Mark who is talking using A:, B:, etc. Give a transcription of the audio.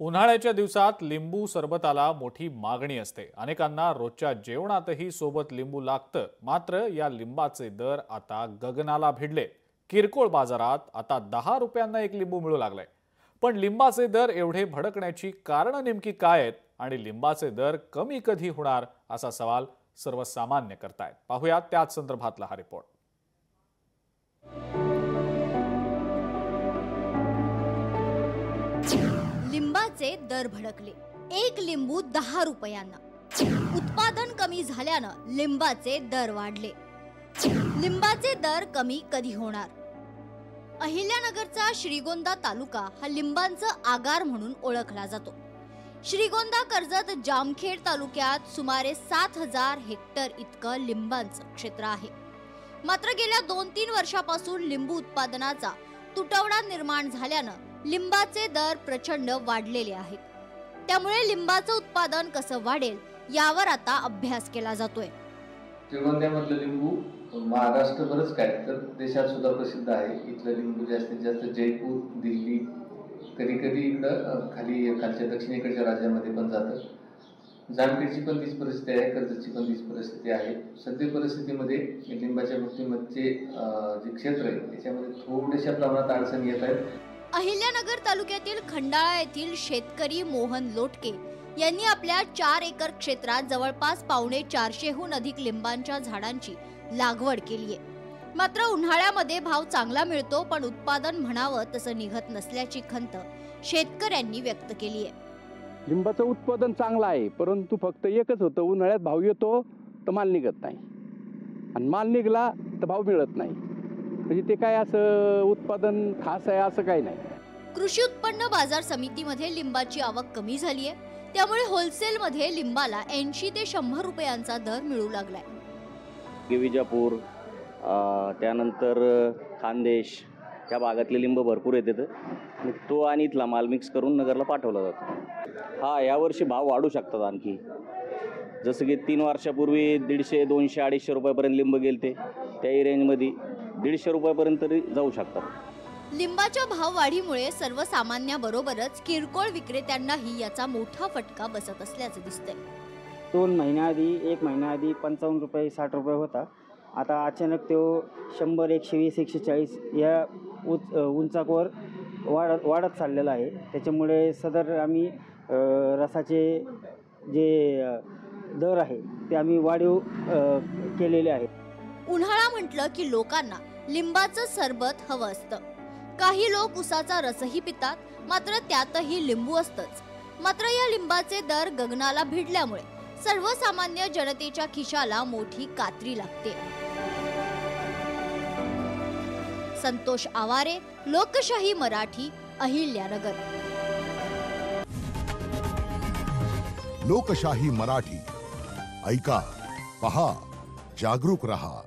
A: उन्हाळ्याच्या दिवसात लिंबू सरबताला मोठी मागणी असते। अनेकांना रोजच्या जेवणातही सोबत लिंबू लागतं। मात्र या लिंबाचे दर आता गगनाला भिडले। किरकोळ बाजारात आता 10 रुपयांना एक लिंबू मिळू लागलाय। पण लिंबाचे दर एवढे भडकण्याची कारण नेमकी काय आहेत आणि लिंबाचे दर कमी कधी होणार असा सवाल सर्वसामान्य करतायत। पाहूया त्याच संदर्भातला हा रिपोर्ट।
B: लिंबाचे दर भडकले। एक लिंबू 10 रुपयांना। उत्पादन कमी झाल्यानं लिंबाचे दर वाढले। लिंबाचे दर कमी कधी होणार? अहिल्यानगरचा श्रीगोंदा तालुका हा लिंबांचं आगार म्हणून ओळखला जातो। श्रीगोंदा कर्जत जामखेड तालुक्यात सुमारे 7000 हेक्टर इतकं लिंबांचं क्षेत्र आहे। मात्र गेल्या 2-3 वर्षापासून लिंबू उत्पादनाचा तुटवडा निर्माण झाल्यानं लिंबाचे दर प्रचंड वाढलेले आहेत। त्यामुळे लिंबाचं उत्पादन कसं वाढेल यावर आता अभ्यास केला जातोय।
C: श्रीगोंद्यामधलं लिंबू महाराष्ट्रभरच काय तर देशात सुद्धा प्रसिद्ध आहे। इथलं लिंबू जास्तीत जास्त जयपूर, दिल्ली, कधी कधी इकडं खालच्या दक्षिणेकडच्या राज्यामध्ये पण जातं। जामखेडची पण तीच परिस्थिती आहे, कर्जतची पण तीच परिस्थिती आहे। सध्या परिस्थितीमध्ये लिंबाच्या बाबतीमध्ये जे क्षेत्र आहे त्याच्यामध्ये थोड्याशा प्रमाणात अडचणी येत आहेत।
B: अहिल्यानगर तालुक्यातील खंडाळा येथील शेतकरी मोहन लोटके यांनी आपल्या 4 एकर क्षेत्रात जवळपास 450हून अधिक लिंबांच्या झाडांची लागवड केली आहे। मात्र उन्हाळ्यामध्ये भाव चांगला मिळतो, पण उत्पादन म्हणावं तसं निघत नसल्याची खंत शेतकऱ्यांनी व्यक्त केली आहे।
D: लिंबाचं उत्पादन चांगलं आहे, परंतु फक्त एकच होतं, उन्हाळ्यात भाव येतो तर माल निघत नाही आणि माल निघला तर भाव मिळत नाही। म्हणजे ते काय असं उत्पादन खास आहे असं काही नाही।
B: कृषी उत्पन्न बाजार समितीमध्ये लिंबाची आवक कमी झाली आहे। त्यामुळे होलसेल मध्ये लिंबाला 80 ते 100 रुपयांचा दर मिळू लागलाय।
E: विजापूर त्यानंतर खानदेश या भागातले लिंब भरपूर येतात। तो आणि इथला माल मिक्स करून नगरला पाठवला जातो। हा यावर्षी भाव वाढू शकतात आणखी। जसं की 3 वर्षापूर्वी 150, 200, 250 रुपयापर्यंत लिंब गेलते, त्याही रेंजमध्ये 150 रुपयापर्यंत तरी जाऊ शकतात।
B: लिंबाच्या भाव वाढीमुळे सर्वसामान्याबरोबरच किरकोळ विक्रेत्यांनाही याचा मोठा फटका बसत असल्याचं दिसतंय।
F: 2 महिन्याआधी 1 महिन्याआधी 55 रुपये 60 रुपये होता। आता अचानक तो 100, 120, 140 या उंचावर वाढत चाललेला आहे। त्याच्यामुळे सदर आम्ही रसाचे जे दर आहे ते आम्ही वाढीव केलेले आहे।
B: उन्हाळा म्हटलं की लोकांना लिंबाचं सरबत हवं असतं। काही लोक उसाचा रसही पितात, मात्र त्यातही लिंबू असतंच। मात्र या लिंबाचे दर गगनाला भिडल्यामुळे सर्वसामान्य जनतेच्या खिशाला मोठी कात्री लागते। संतोष आवारे, लोकशाही मराठी, अहिल्यानगर।
G: लोकशाही मराठी ऐका, पहा, जागरूक रहा।